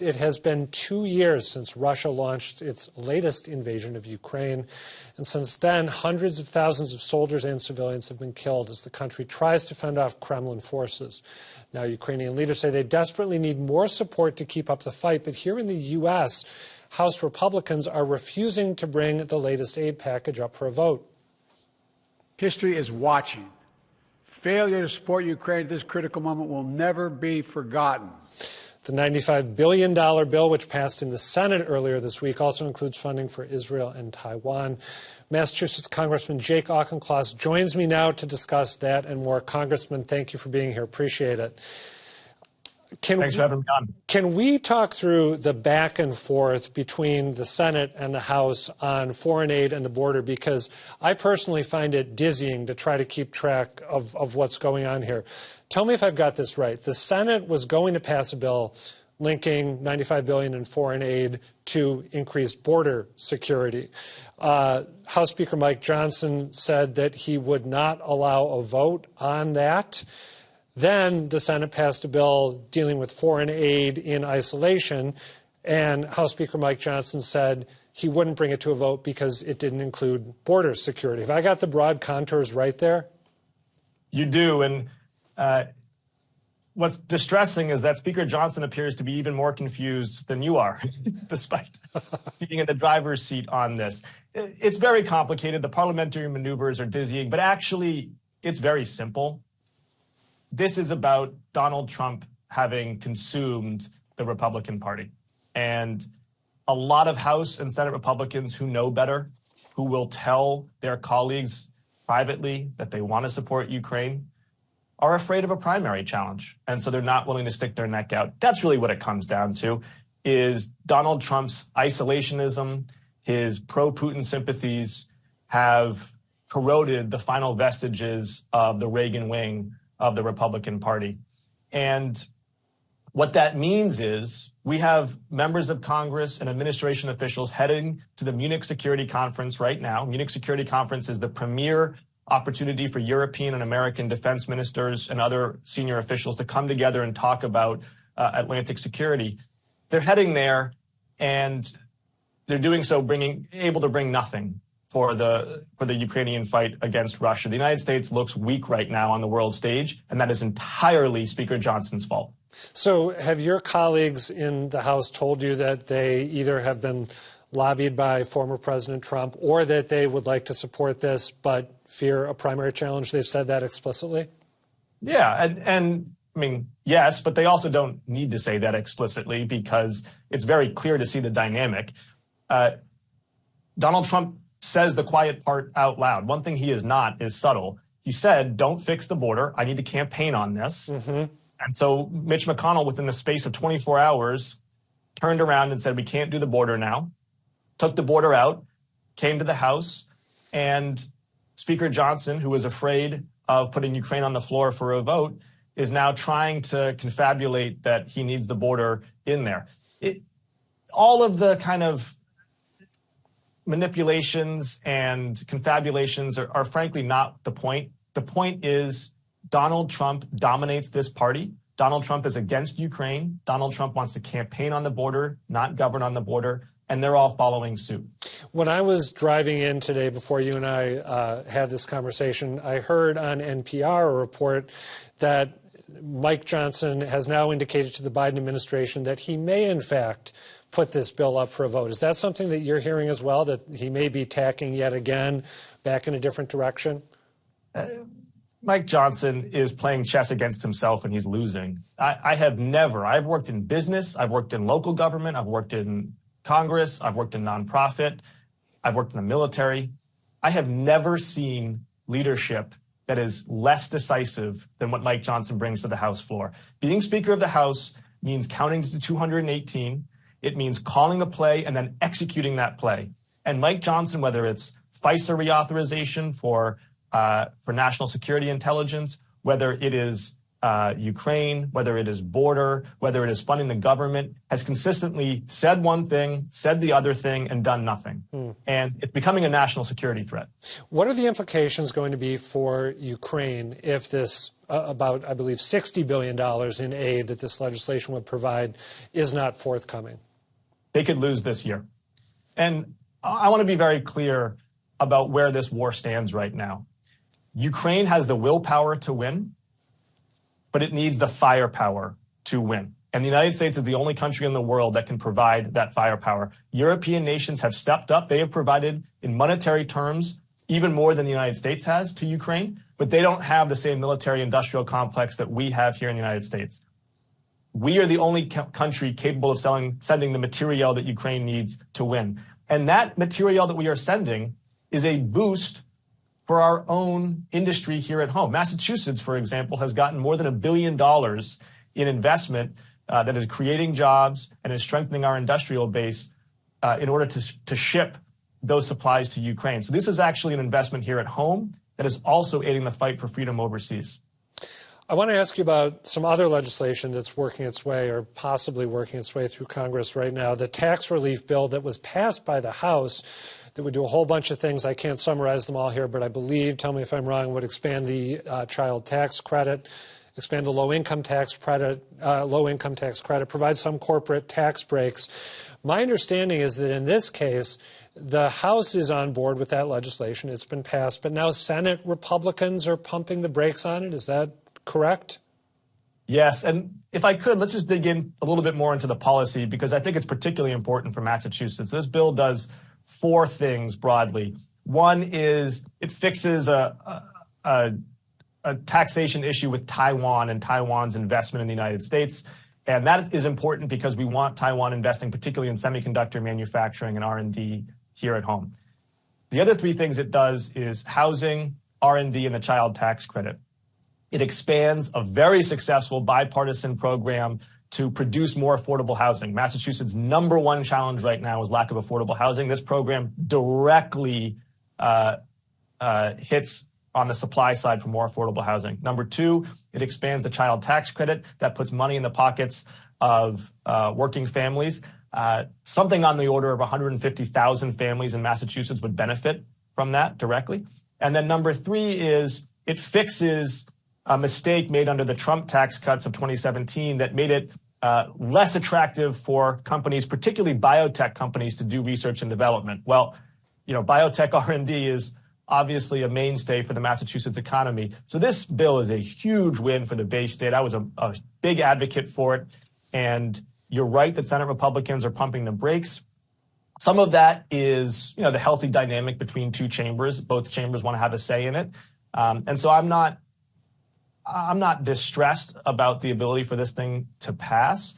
It has been 2 years since Russia launched its latest invasion of Ukraine. And since then, hundreds of thousands of soldiers and civilians have been killed as the country tries to fend off Kremlin forces. Now, Ukrainian leaders say they desperately need more support to keep up the fight. But here in the U.S., House Republicans are refusing to bring the latest aid package up for a vote. History is watching. Failure to support Ukraine at this critical moment will never be forgotten. The $95 billion bill, which passed in the Senate earlier this week, also includes funding for Israel and Taiwan. Massachusetts Congressman Jake Auchincloss joins me now to discuss that and more. Congressman, thank you for being here. Appreciate it. Thanks for having me on. Can we talk through the back and forth between the Senate and the House on foreign aid and the border? Because I personally find it dizzying to try to keep track of what's going on here. Tell me if I've got this right. The Senate was going to pass a bill linking $95 billion in foreign aid to increased border security. House Speaker Mike Johnson said that he would not allow a vote on that. Then the Senate passed a bill dealing with foreign aid in isolation, and House Speaker Mike Johnson said he wouldn't bring it to a vote because it didn't include border security. Have I got the broad contours right there? You do, and what's distressing is that Speaker Johnson appears to be even more confused than you are, despite being in the driver's seat on this. It's very complicated. The parliamentary maneuvers are dizzying, but actually it's very simple. This is about Donald Trump having consumed the Republican Party. And a lot of House and Senate Republicans who know better, who will tell their colleagues privately that they want to support Ukraine, are afraid of a primary challenge. And so they're not willing to stick their neck out. That's really what it comes down to, is Donald Trump's isolationism, his pro-Putin sympathies have corroded the final vestiges of the Reagan wing of the Republican Party. And what that means is we have members of Congress and administration officials heading to the Munich Security Conference right now. Munich Security Conference is the premier opportunity for European and American defense ministers and other senior officials to come together and talk about Atlantic security. They're heading there, and they're doing so able to bring nothing for the Ukrainian fight against Russia. The United States looks weak right now on the world stage, and that is entirely Speaker Johnson's fault. So have your colleagues in the House told you that they either have been lobbied by former President Trump or that they would like to support this but fear a primary challenge? They've said that explicitly? Yeah, and I mean, yes, but they also don't need to say that explicitly because it's very clear to see the dynamic. Donald Trump says the quiet part out loud. One thing he is not is subtle. He said, don't fix the border. I need to campaign on this. Mm-hmm. And so Mitch McConnell, within the space of 24 hours, turned around and said, we can't do the border now, took the border out, came to the House, and Speaker Johnson, who was afraid of putting Ukraine on the floor for a vote, is now trying to confabulate that he needs the border in there. All of the kind of manipulations and confabulations are frankly not the point. The point is Donald Trump dominates this party. Donald Trump is against Ukraine. Donald Trump wants to campaign on the border, not govern on the border, and they're all following suit. When I was driving in today before you and I had this conversation, I heard on NPR a report that Mike Johnson has now indicated to the Biden administration that he may, in fact, put this bill up for a vote. Is that something that you're hearing as well, that he may be tacking yet again back in a different direction? Mike Johnson is playing chess against himself, and he's losing. I've worked in business, I've worked in local government, I've worked in Congress, I've worked in nonprofit, I've worked in the military. I have never seen leadership that is less decisive than what Mike Johnson brings to the House floor. Being Speaker of the House means counting to 218. It means calling a play and then executing that play. And Mike Johnson, whether it's FISA reauthorization for national security intelligence, whether it is Ukraine, whether it is border, whether it is funding the government, has consistently said one thing, said the other thing, and done nothing. And it's becoming a national security threat. What are the implications going to be for Ukraine if this about, I believe, $60 billion in aid that this legislation would provide is not forthcoming? They could lose this year. And I want to be very clear about where this war stands right now. Ukraine has the willpower to win, but it needs the firepower to win. And the United States is the only country in the world that can provide that firepower. European nations have stepped up. They have provided, in monetary terms, even more than the United States has to Ukraine, but they don't have the same military-industrial complex that we have here in the United States. We are the only country capable of sending the material that Ukraine needs to win. And that material that we are sending is a boost for our own industry here at home. Massachusetts, for example, has gotten more than $1 billion in investment that is creating jobs and is strengthening our industrial base in order to ship those supplies to Ukraine. So this is actually an investment here at home that is also aiding the fight for freedom overseas. I want to ask you about some other legislation that's working its way or possibly working its way through Congress right now. The tax relief bill that was passed by the House that would do a whole bunch of things. I can't summarize them all here, but I believe, tell me if I'm wrong, would expand the child tax credit, expand the low-income tax credit, provide some corporate tax breaks. My understanding is that in this case, the House is on board with that legislation. It's been passed, but now Senate Republicans are pumping the brakes on it. Is that correct? Yes, and if I could, let's just dig in a little bit more into the policy, because I think it's particularly important for Massachusetts. This bill does 4 things broadly. One is it fixes a taxation issue with Taiwan and Taiwan's investment in the United States. And that is important because we want Taiwan investing particularly in semiconductor manufacturing and R&D here at home. The other 3 things it does is housing, R&D, and the child tax credit. It expands a very successful bipartisan program to produce more affordable housing. Massachusetts' #1 challenge right now is lack of affordable housing. This program directly hits on the supply side for more affordable housing. Number 2, it expands the child tax credit. That puts money in the pockets of working families. Something on the order of 150,000 families in Massachusetts would benefit from that directly. And then number 3 is it fixes a mistake made under the Trump tax cuts of 2017 that made it less attractive for companies, particularly biotech companies, to do research and development. Well, biotech R&D is obviously a mainstay for the Massachusetts economy. So this bill is a huge win for the Bay State. I was a big advocate for it. And you're right that Senate Republicans are pumping the brakes. Some of that is, the healthy dynamic between 2 chambers. Both chambers want to have a say in it. And so I'm not distressed about the ability for this thing to pass.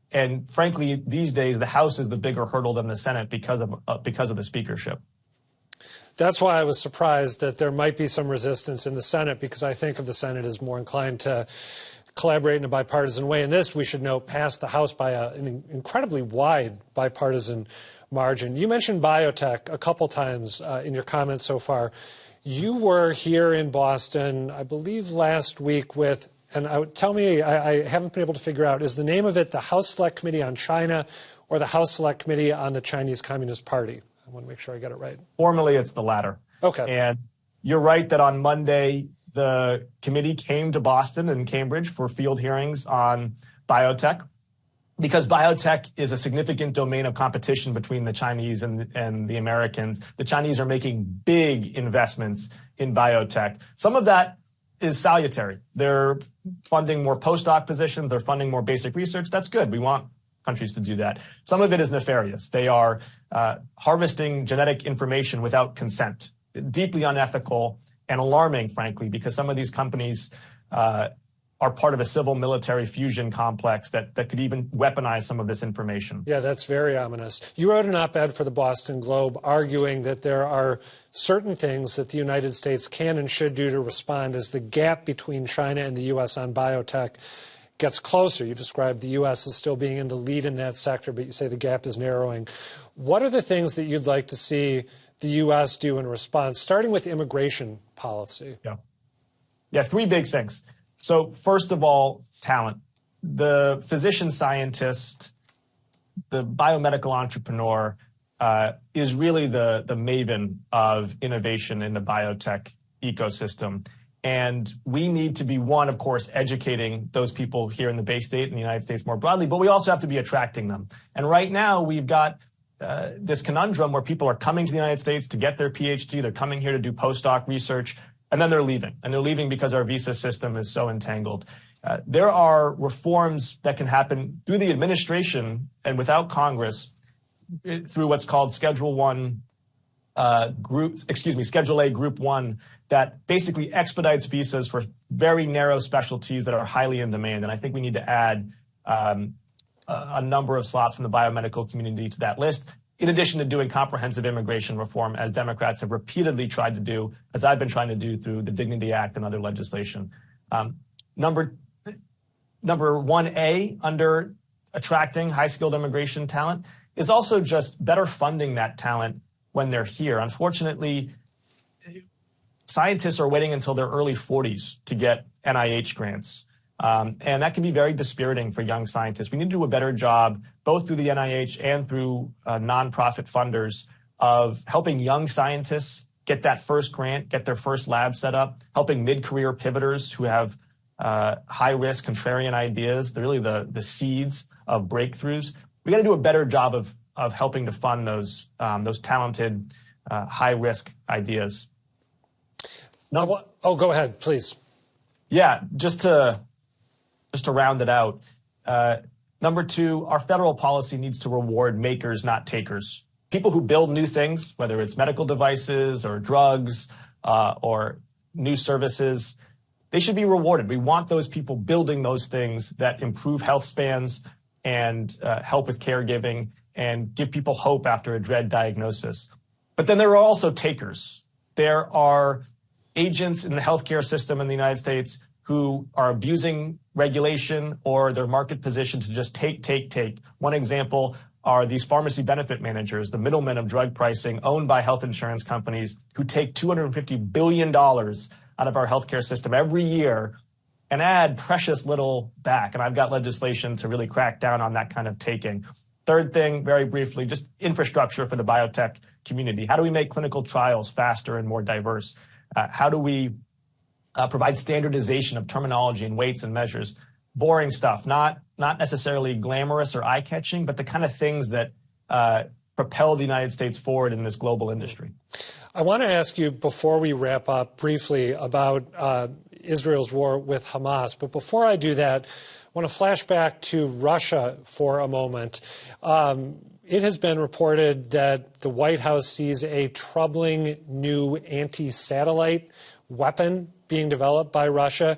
And frankly, these days, the House is the bigger hurdle than the Senate because of the speakership. That's why I was surprised that there might be some resistance in the Senate, because I think of the Senate as more inclined to collaborate in a bipartisan way. And this, we should note, passed the House by an incredibly wide bipartisan margin. You mentioned biotech a couple times in your comments so far. You were here in Boston, I believe, last week with, and tell me, I haven't been able to figure out, is the name of it the House Select Committee on China or the House Select Committee on the Chinese Communist Party? I want to make sure I get it right. Formally, it's the latter. Okay. And you're right that on Monday, the committee came to Boston and Cambridge for field hearings on biotech, because biotech is a significant domain of competition between the Chinese and the Americans. The Chinese are making big investments in biotech. Some of that is salutary. They're funding more postdoc positions. They're funding more basic research. That's good. We want countries to do that. Some of it is nefarious. They are harvesting genetic information without consent, deeply unethical and alarming, frankly, because some of these companies are part of a civil-military fusion complex that could even weaponize some of this information. Yeah, that's very ominous. You wrote an op-ed for the Boston Globe arguing that there are certain things that the United States can and should do to respond as the gap between China and the U.S. on biotech gets closer. You described the U.S. as still being in the lead in that sector, but you say the gap is narrowing. What are the things that you'd like to see the U.S. do in response, starting with immigration policy? Yeah, 3 big things. So first of all, talent. The physician scientist, the biomedical entrepreneur is really the maven of innovation in the biotech ecosystem. And we need to be, one, of course, educating those people here in the Bay State and the United States more broadly, but we also have to be attracting them. And right now we've got this conundrum where people are coming to the United States to get their PhD, they're coming here to do postdoc research, and then they're leaving. And they're leaving because our visa system is so entangled. There are reforms that can happen through the administration and without Congress through what's called Schedule A Group 1, that basically expedites visas for very narrow specialties that are highly in demand. And I think we need to add a number of slots from the biomedical community to that list, in addition to doing comprehensive immigration reform, as Democrats have repeatedly tried to do, as I've been trying to do through the Dignity Act and other legislation. Number 1A under attracting high-skilled immigration talent is also just better funding that talent when they're here. Unfortunately, scientists are waiting until their early 40s to get NIH grants. And that can be very dispiriting for young scientists. We need to do a better job, both through the NIH and through nonprofit funders, of helping young scientists get that first grant, get their first lab set up, helping mid-career pivoters who have high-risk contrarian ideas. They're really the seeds of breakthroughs. We got to do a better job of helping to fund those talented, high-risk ideas. Go ahead, please. Yeah, just to round it out. Number 2, our federal policy needs to reward makers, not takers. People who build new things, whether it's medical devices or drugs or new services, they should be rewarded. We want those people building those things that improve health spans and help with caregiving and give people hope after a dread diagnosis. But then there are also takers. There are agents in the healthcare system in the United States who are abusing regulation or their market position to just take. One example are these pharmacy benefit managers, the middlemen of drug pricing owned by health insurance companies, who take $250 billion out of our healthcare system every year and add precious little back. And I've got legislation to really crack down on that kind of taking. Third thing, very briefly, just infrastructure for the biotech community. How do we make clinical trials faster and more diverse? How do we provide standardization of terminology and weights and measures? Boring stuff, not necessarily glamorous or eye-catching, but the kind of things that propel the United States forward in this global industry. I want to ask you, before we wrap up, briefly about Israel's war with Hamas. But before I do that, I want to flash back to Russia for a moment. It has been reported that the White House sees a troubling new anti-satellite weapon being developed by Russia.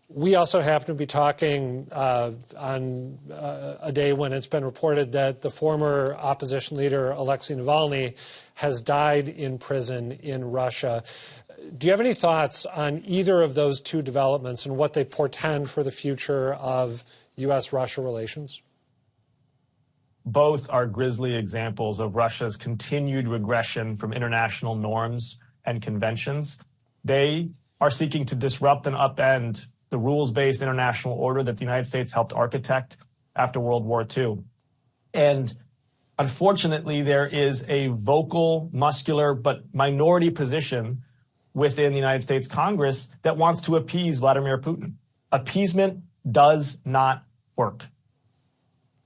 We also happen to be talking on a day when it's been reported that the former opposition leader, Alexei Navalny, has died in prison in Russia. Do you have any thoughts on either of those two developments and what they portend for the future of U.S.-Russia relations? Both are grisly examples of Russia's continued regression from international norms and conventions. They are seeking to disrupt and upend the rules-based international order that the United States helped architect after World War II. And unfortunately, there is a vocal, muscular, but minority position within the United States Congress that wants to appease Vladimir Putin. Appeasement does not work.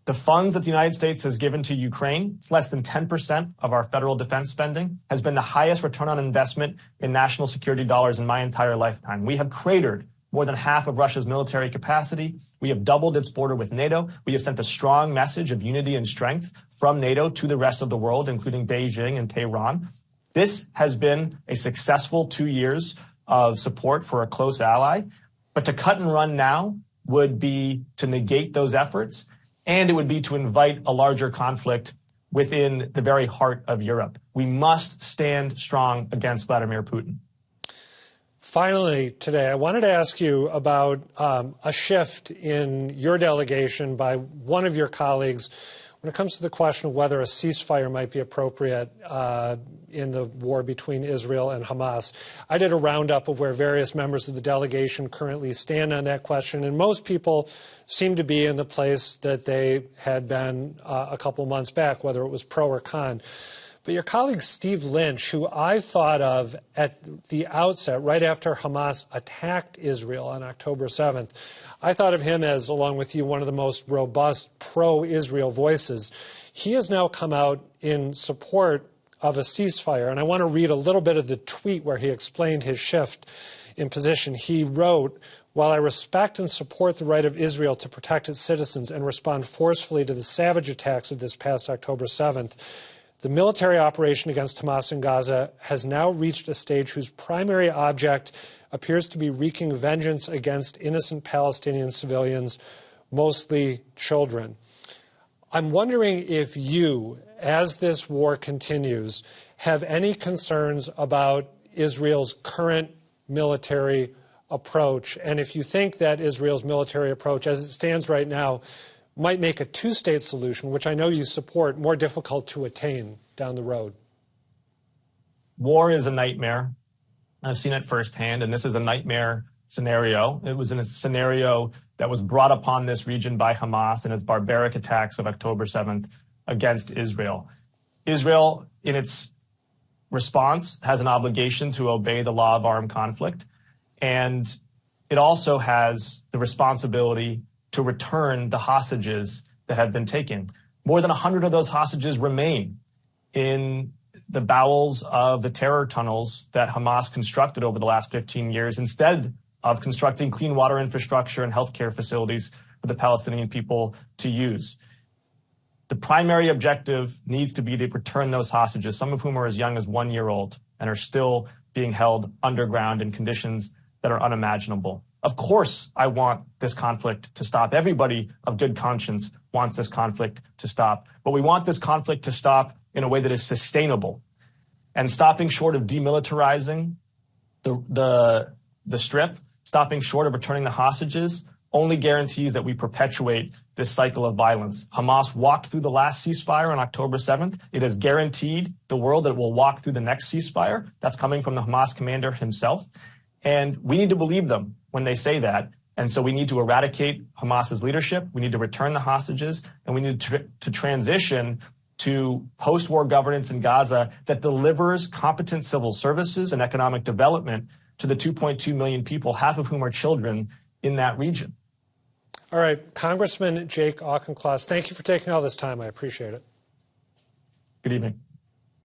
The funds that the United States has given to Ukraine, it's less than 10% of our federal defense spending, has been the highest return on investment in national security dollars in my entire lifetime. We have cratered more than half of Russia's military capacity. We have doubled its border with NATO. We have sent a strong message of unity and strength from NATO to the rest of the world, including Beijing and Tehran. This has been a successful 2 years of support for a close ally. But to cut and run now would be to negate those efforts, and it would be to invite a larger conflict within the very heart of Europe. We must stand strong against Vladimir Putin. Finally, today, I wanted to ask you about a shift in your delegation by one of your colleagues when it comes to the question of whether a ceasefire might be appropriate in the war between Israel and Hamas, I did a roundup of where various members of the delegation currently stand on that question, and most people seem to be in the place that they had been a couple months back, whether it was pro or con. But your colleague Steve Lynch, who I thought of at the outset, right after Hamas attacked Israel on October 7th, I thought of him as, along with you, one of the most robust pro-Israel voices. He has now come out in support of a ceasefire, and I want to read a little bit of the tweet where he explained his shift in position. He wrote, "While I respect and support the right of Israel to protect its citizens and respond forcefully to the savage attacks of this past October 7th, the military operation against Hamas in Gaza has now reached a stage whose primary object appears to be wreaking vengeance against innocent Palestinian civilians, mostly children." I'm wondering if you, as this war continues, have any concerns about Israel's current military approach, and if you think that Israel's military approach, as it stands right now, might make a two-state solution, which I know you support, more difficult to attain down the road. War is a nightmare. I've seen it firsthand, and this is a nightmare scenario. It was in a scenario that was brought upon this region by Hamas and its barbaric attacks of October 7th against Israel. Israel, in its response, has an obligation to obey the law of armed conflict, and it also has the responsibility to return the hostages that have been taken. More than 100 of those hostages remain in the bowels of the terror tunnels that Hamas constructed over the last 15 years instead of constructing clean water infrastructure and healthcare facilities for the Palestinian people to use. The primary objective needs to be to return those hostages, some of whom are as young as 1 year old and are still being held underground in conditions that are unimaginable. Of course, I want this conflict to stop. Everybody of good conscience wants this conflict to stop. But we want this conflict to stop in a way that is sustainable. And stopping short of demilitarizing the Strip, stopping short of returning the hostages, only guarantees that we perpetuate this cycle of violence. Hamas walked through the last ceasefire on October 7th. It has guaranteed the world that it will walk through the next ceasefire. That's coming from the Hamas commander himself. And we need to believe them when they say that. And so we need to eradicate Hamas's leadership. We need to return the hostages, and we need to transition to post-war governance in Gaza that delivers competent civil services and economic development to the 2.2 million people, half of whom are children in that region. All right, Congressman Jake Auchincloss, thank you for taking all this time. I appreciate it. Good evening.